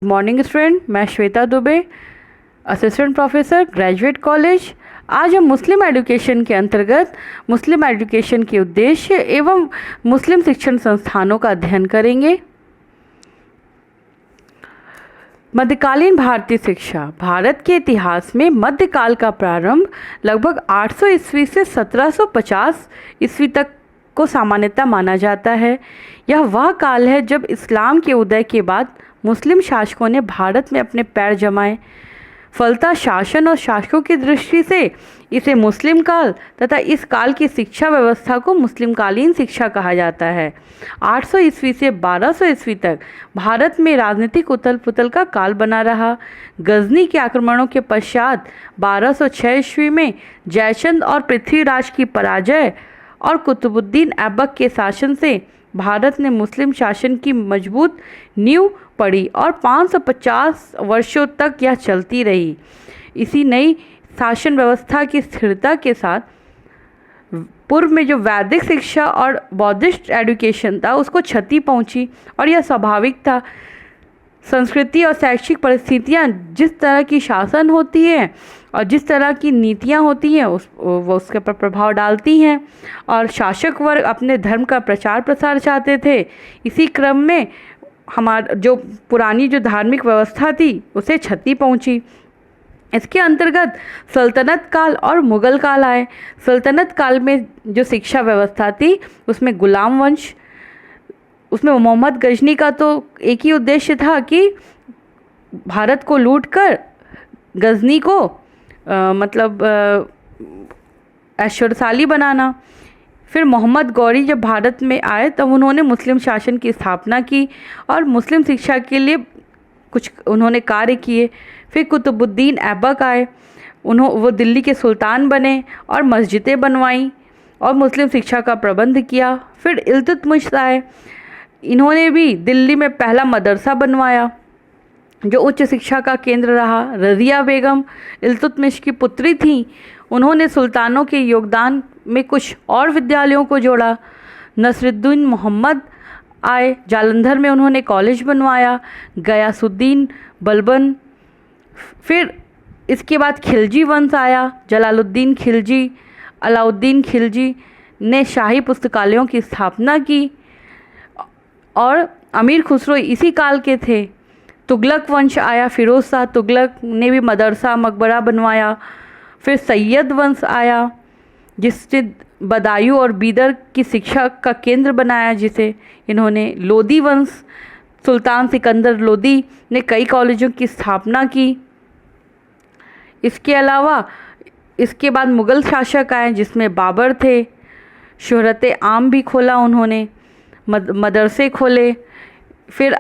Morning student, मैं Shweta Dubey, assistant professor, graduate college. आज हम मुस्लिम एजुकेशन के अंतर्गत मुस्लिम एजुकेशन के उद्देश्य एवं मुस्लिम शिक्षण संस्थानों का अध्ययन करेंगे। मध्यकालीन भारतीय शिक्षा। भारत के इतिहास में मध्यकाल का प्रारंभ लगभग 800 ईस्वी से 1750 ईस्वी तक को सामान्यतः माना जाता है। यह वह काल है जब इस्लाम के उदय के बाद मुस्लिम शासकों ने भारत में अपने पैर जमाए। फलतः शासन और शासकों की दृष्टि से इसे मुस्लिम काल तथा इस काल की शिक्षा व्यवस्था को मुस्लिमकालीन शिक्षा कहा जाता है। 800 ईस्वी से 1200 ईस्वी तक भारत में राजनीतिक उथल पुथल का काल बना रहा। गजनी के आक्रमणों के पश्चात 1206 ईस्वी में जयचंद और पृथ्वीराज की पराजय और कुतुबुद्दीन ऐबक के शासन से भारत ने मुस्लिम शासन की मजबूत नींव पड़ी और 550 वर्षों तक यह चलती रही। इसी नई शासन व्यवस्था की स्थिरता के साथ पूर्व में जो वैदिक शिक्षा और बौद्धिस्ट एजुकेशन था उसको क्षति पहुंची और यह स्वाभाविक था। संस्कृति और शैक्षिक परिस्थितियां जिस तरह की शासन होती है और जिस तरह की नीतियां होती हैं वो उसके पर प्रभाव डालती हैं और शासक वर्ग अपने धर्म का प्रचार प्रसार चाहते थे। इसी क्रम में हमारा जो पुरानी जो धार्मिक व्यवस्था थी उसे क्षति पहुंची। इसके अंतर्गत सल्तनत काल और मुग़ल काल आए। सल्तनत काल में जो शिक्षा व्यवस्था थी उसमें गुलाम वंश, उसमें मोहम्मद गजनी का तो एक ही उद्देश्य था कि भारत को लूटकर गजनी को ऐश्वर्यशाली बनाना। फिर मोहम्मद गौरी जब भारत में आए तब उन्होंने मुस्लिम शासन की स्थापना की और मुस्लिम शिक्षा के लिए कुछ उन्होंने कार्य किए। फिर कुतुबुद्दीन ऐबक आए, वो दिल्ली के सुल्तान बने और मस्जिदें बनवाईं और मुस्लिम शिक्षा का प्रबंध किया। फिर इल्तुतमिश आए, इन्होंने भी दिल्ली में पहला मदरसा बनवाया जो उच्च शिक्षा का केंद्र रहा। रज़िया बेगम इल्तुतमिश की पुत्री थीं, उन्होंने सुल्तानों के योगदान में कुछ और विद्यालयों को जोड़ा। नसरुद्दीन मोहम्मद आए, जालंधर में उन्होंने कॉलेज बनवाया। गयासुद्दीन बलबन, फिर इसके बाद खिलजी वंश आया। जलालुद्दीन खिलजी, अलाउद्दीन खिलजी ने शाही पुस्तकालयों की स्थापना की और अमीर खुसरो इसी काल के थे। तुगलक वंश आया, फिरोज शाह तुगलक ने भी मदरसा मकबरा बनवाया। फिर सैयद वंश आया जिसने बदायूं और बीदर की शिक्षा का केंद्र बनाया, जिसे इन्होंने लोदी वंश, सुल्तान सिकंदर लोदी ने कई कॉलेजों की स्थापना की। इसके अलावा इसके बाद मुग़ल शासक आए जिसमें बाबर थे। शोहरत आम भी खोला उन्होंने, मदरसे खोले। फिर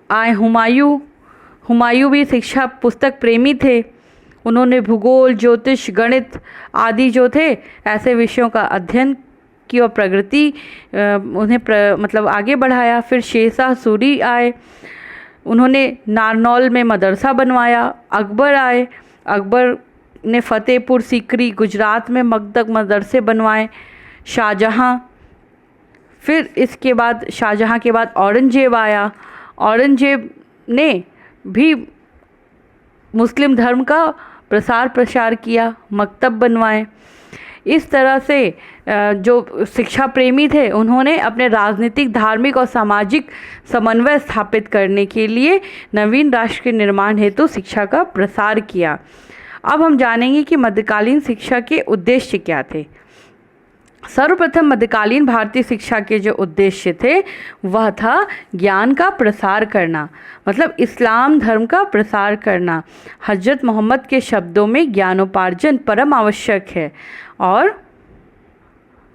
आए हुमायूं भी शिक्षा पुस्तक प्रेमी थे। उन्होंने भूगोल, ज्योतिष, गणित आदि जो थे ऐसे विषयों का अध्ययन की और प्रगति उन्हें आगे बढ़ाया। फिर शेरशाह सूरी आए, उन्होंने नारनौल में मदरसा बनवाया। अकबर आए, अकबर ने फतेहपुर सीकरी गुजरात में मकतब मदरसे बनवाए। शाहजहाँ, फिर इसके बाद शाहजहाँ के बाद औरंगजेब आया। औरंगजेब ने भी मुस्लिम धर्म का प्रसार प्रसार किया, मकतब बनवाए। इस तरह से जो शिक्षा प्रेमी थे उन्होंने अपने राजनीतिक, धार्मिक और सामाजिक समन्वय स्थापित करने के लिए नवीन राष्ट्र के निर्माण हेतु शिक्षा का प्रसार किया। अब हम जानेंगे कि मध्यकालीन शिक्षा के उद्देश्य क्या थे। सर्वप्रथम मध्यकालीन भारतीय शिक्षा के जो उद्देश्य थे वह था ज्ञान का प्रसार करना, मतलब इस्लाम धर्म का प्रसार करना। हजरत मोहम्मद के शब्दों में ज्ञानोपार्जन परम आवश्यक है और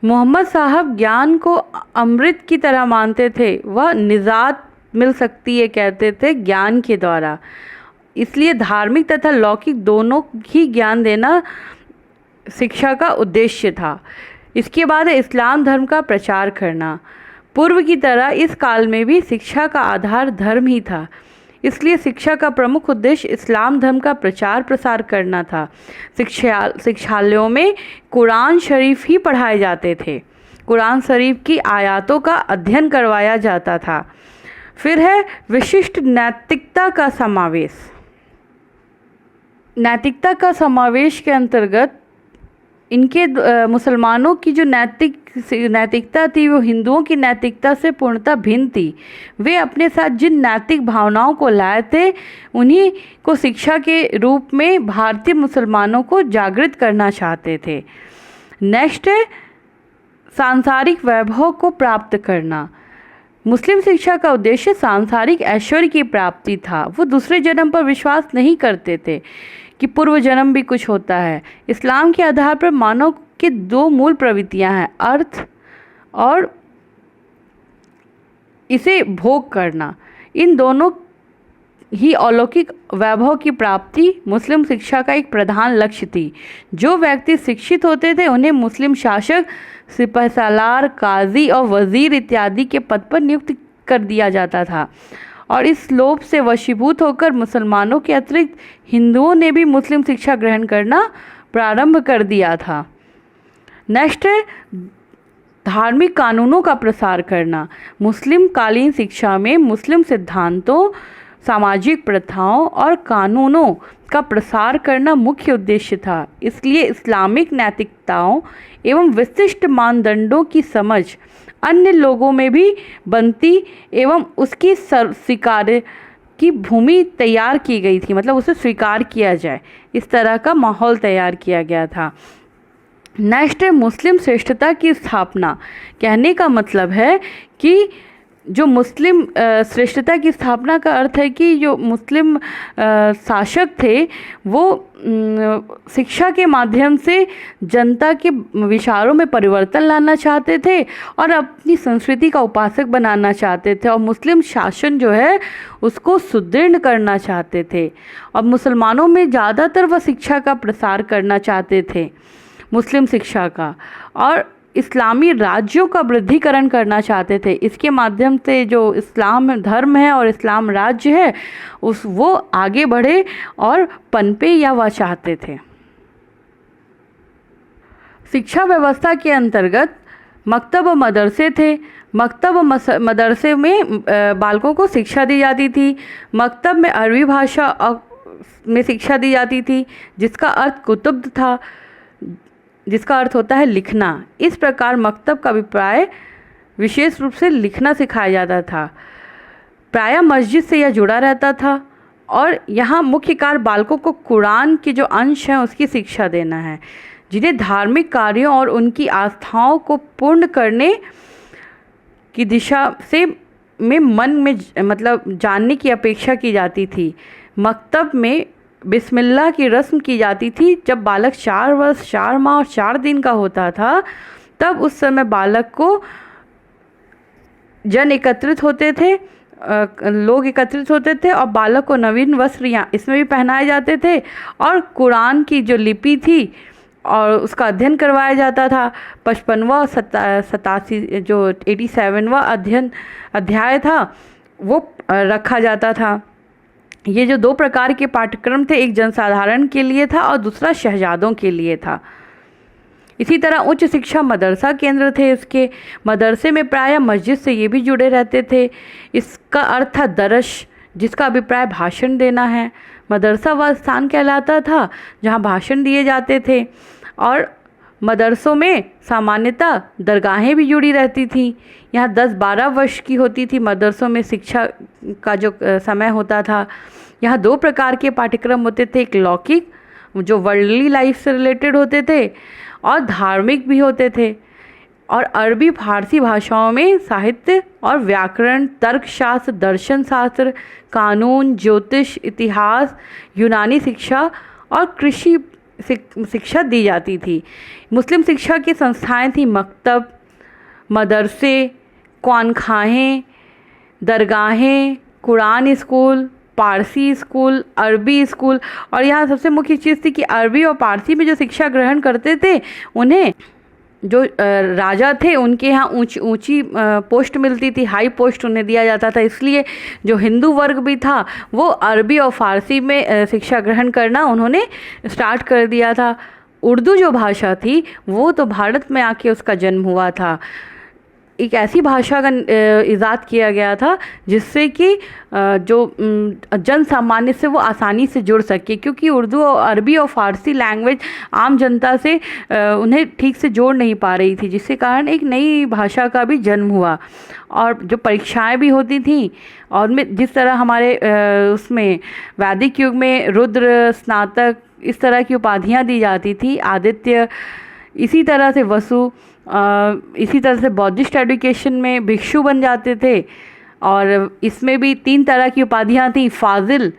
मोहम्मद साहब ज्ञान को अमृत की तरह मानते थे। वह निजात मिल सकती है कहते थे ज्ञान के द्वारा, इसलिए धार्मिक तथा लौकिक दोनों ही ज्ञान देना शिक्षा का उद्देश्य था। इसके बाद है इस्लाम धर्म का प्रचार करना। पूर्व की तरह इस काल में भी शिक्षा का आधार धर्म ही था, इसलिए शिक्षा का प्रमुख उद्देश्य इस्लाम धर्म का प्रचार प्रसार करना था। शिक्षालयों में कुरान शरीफ ही पढ़ाए जाते थे। कुरान शरीफ की आयतों का अध्ययन करवाया जाता था। फिर है विशिष्ट नैतिकता का समावेश। नैतिकता का समावेश के अंतर्गत इनके मुसलमानों की जो नैतिकता थी वो हिंदुओं की नैतिकता से पूर्णतः भिन्न थी। वे अपने साथ जिन नैतिक भावनाओं को लाए थे उन्हीं को शिक्षा के रूप में भारतीय मुसलमानों को जागृत करना चाहते थे। नेक्स्ट है सांसारिक वैभव को प्राप्त करना। मुस्लिम शिक्षा का उद्देश्य सांसारिक ऐश्वर्य की प्राप्ति था। वो दूसरे जन्म पर विश्वास नहीं करते थे कि पूर्व जन्म भी कुछ होता है। इस्लाम के आधार पर मानव की दो मूल प्रवृत्तियां हैं, अर्थ और इसे भोग करना। इन दोनों ही अलौकिक वैभव की प्राप्ति मुस्लिम शिक्षा का एक प्रधान लक्ष्य थी। जो व्यक्ति शिक्षित होते थे उन्हें मुस्लिम शासक, सिपहसालार, काजी और वजीर इत्यादि के पद पर नियुक्त कर दिया जाता था और इस लोभ से वशीभूत होकर मुसलमानों के अतिरिक्त हिंदुओं ने भी मुस्लिम शिक्षा ग्रहण करना प्रारंभ कर दिया था। नेक्स्ट है धार्मिक कानूनों का प्रसार करना। मुस्लिम कालीन शिक्षा में मुस्लिम सिद्धांतों, सामाजिक प्रथाओं और कानूनों का प्रसार करना मुख्य उद्देश्य था। इसलिए इस्लामिक नैतिकताओं एवं विशिष्ट मानदंडों की समझ अन्य लोगों में भी बनती एवं उसकी स्वीकार की भूमि तैयार की गई थी, मतलब उसे स्वीकार किया जाए, इस तरह का माहौल तैयार किया गया था। नेक्स्ट है मुस्लिम श्रेष्ठता की स्थापना। कहने का मतलब है कि जो मुस्लिम श्रेष्ठता की स्थापना का अर्थ है कि जो मुस्लिम शासक थे वो शिक्षा के माध्यम से जनता के विचारों में परिवर्तन लाना चाहते थे और अपनी संस्कृति का उपासक बनाना चाहते थे और मुस्लिम शासन जो है उसको सुदृढ़ करना चाहते थे और मुसलमानों में ज़्यादातर वह शिक्षा का प्रसार करना चाहते थे, मुस्लिम शिक्षा का, और इस्लामी राज्यों का वृद्धिकरण करना चाहते थे। इसके माध्यम से जो इस्लाम धर्म है और इस्लाम राज्य है वो आगे बढ़े और पनपे या वह चाहते थे। शिक्षा व्यवस्था के अंतर्गत मकतब और मदरसे थे। मकतब और मदरसे में बालकों को शिक्षा दी जाती थी। मकतब में अरबी भाषा में शिक्षा दी जाती थी जिसका अर्थ कुतुब था, जिसका अर्थ होता है लिखना। इस प्रकार मकतब का अभिप्राय विशेष रूप से लिखना सिखाया जाता था। प्रायः मस्जिद से यह जुड़ा रहता था और यहाँ मुख्य कार्य बालकों को कुरान के जो अंश हैं उसकी शिक्षा देना है, जिन्हें धार्मिक कार्यों और उनकी आस्थाओं को पूर्ण करने की दिशा से मन में मतलब जानने की अपेक्षा की जाती थी। मकतब में बिस्मिल्लाह की रस्म की जाती थी। जब बालक 4 वर्ष 4 माह और 4 दिन का होता था तब उस समय बालक को जन एकत्रित होते थे, लोग एकत्रित होते थे और बालक को नवीन वस्त्र यहाँ इसमें भी पहनाए जाते थे और कुरान की जो लिपि थी और उसका अध्ययन करवाया जाता था। 55वां 87 जो 87वां अध्याय था वो रखा जाता था। ये जो 2 प्रकार के पाठ्यक्रम थे, एक जनसाधारण के लिए था और दूसरा शहजादों के लिए था। इसी तरह उच्च शिक्षा मदरसा केंद्र थे। इसके मदरसे में प्रायः मस्जिद से ये भी जुड़े रहते थे। इसका अर्थ था दरस, जिसका अभिप्राय भाषण देना है। मदरसा वह स्थान कहलाता था जहाँ भाषण दिए जाते थे और मदरसों में सामान्यतः दरगाहें भी जुड़ी रहती थी। यहाँ 10-12 वर्ष की होती थी मदरसों में शिक्षा का जो समय होता था। यहाँ 2 प्रकार के पाठ्यक्रम होते थे, एक लौकिक जो वर्ल्डली लाइफ से रिलेटेड होते थे और धार्मिक भी होते थे, और अरबी फारसी भाषाओं में साहित्य और व्याकरण, तर्कशास्त्र, दर्शन शास्त्र, कानून, ज्योतिष, इतिहास, यूनानी शिक्षा और कृषि शिक्षा दी जाती थी। मुस्लिम शिक्षा की संस्थाएं थी मकतब, मदरसे, क़ुरानखानें, दरगाहें, कुरान स्कूल, पारसी स्कूल, अरबी स्कूल। और यहाँ सबसे मुख्य चीज़ थी कि अरबी और पारसी में जो शिक्षा ग्रहण करते थे उन्हें जो राजा थे उनके यहाँ ऊंची पोस्ट मिलती थी, हाई पोस्ट उन्हें दिया जाता था। इसलिए जो हिंदू वर्ग भी था वो अरबी और फारसी में शिक्षा ग्रहण करना उन्होंने स्टार्ट कर दिया था। उर्दू जो भाषा थी वो तो भारत में आके उसका जन्म हुआ था। एक ऐसी भाषा का इजाद किया गया था जिससे कि जो जन सामान्य से वो आसानी से जुड़ सके, क्योंकि उर्दू और अरबी और फ़ारसी लैंग्वेज आम जनता से उन्हें ठीक से जोड़ नहीं पा रही थी, जिसके कारण एक नई भाषा का भी जन्म हुआ। और जो परीक्षाएं भी होती थी, और में जिस तरह हमारे उसमें वैदिक युग में रुद्र, स्नातक, इस तरह की उपाधियां दी जाती थी, आदित्य, इसी तरह से वसु, इसी तरह से बौद्धिस्ट एजुकेशन में भिक्षु बन जाते थे। और इसमें भी 3 तरह की उपाधियां थी। फाजिल,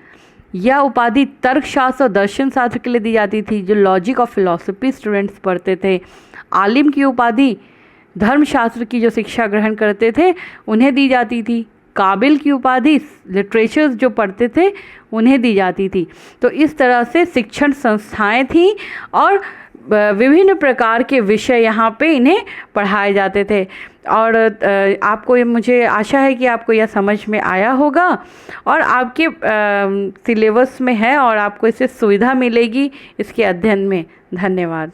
यह उपाधि तर्कशास्त्र और दर्शन शास्त्र के लिए दी जाती थी, जो लॉजिक और फिलॉसफी स्टूडेंट्स पढ़ते थे। आलिम की उपाधि धर्मशास्त्र की जो शिक्षा ग्रहण करते थे उन्हें दी जाती थी। काबिल की उपाधि लिटरेचर्स जो पढ़ते थे उन्हें दी जाती थी। तो इस तरह से शिक्षण संस्थाएं थीं और विभिन्न प्रकार के विषय यहाँ पे इन्हें पढ़ाए जाते थे। और आपको, मुझे आशा है कि आपको यह समझ में आया होगा और आपके सिलेबस में है और आपको इससे सुविधा मिलेगी इसके अध्ययन में। धन्यवाद।